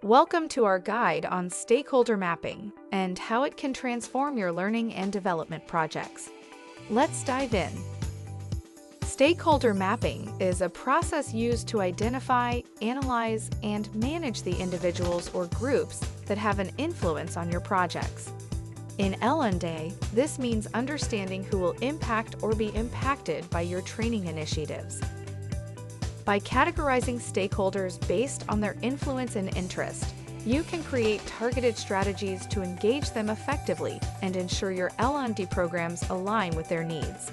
Welcome to our guide on stakeholder mapping and how it can transform your learning and development projects. Let's dive in. Stakeholder mapping is a process used to identify, analyze, and manage the individuals or groups that have an influence on your projects. In L&D, this means understanding who will impact or be impacted by your training initiatives. By categorizing stakeholders based on their influence and interest, you can create targeted strategies to engage them effectively and ensure your L&D programs align with their needs.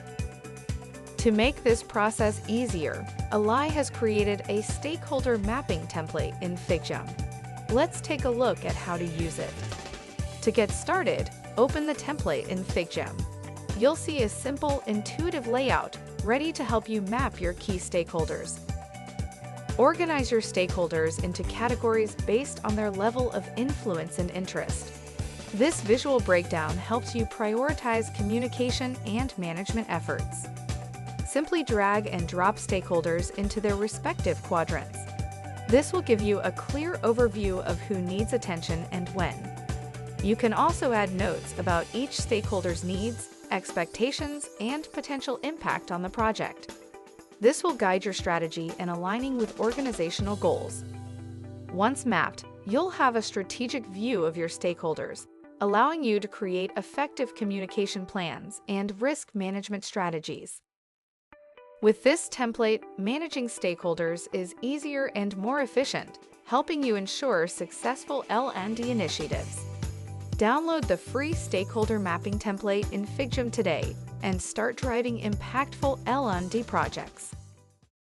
To make this process easier, Ally has created a stakeholder mapping template in FigJam. Let's take a look at how to use it. To get started, open the template in FigJam. You'll see a simple, intuitive layout ready to help you map your key stakeholders. Organize your stakeholders into categories based on their level of influence and interest. This visual breakdown helps you prioritize communication and management efforts. Simply drag and drop stakeholders into their respective quadrants. This will give you a clear overview of who needs attention and when. You can also add notes about each stakeholder's needs, expectations, and potential impact on the project. This will guide your strategy in aligning with organizational goals. Once mapped, you'll have a strategic view of your stakeholders, allowing you to create effective communication plans and risk management strategies. With this template, managing stakeholders is easier and more efficient, helping you ensure successful L&D initiatives. Download the free stakeholder mapping template in FigJam today and start driving impactful L&D projects.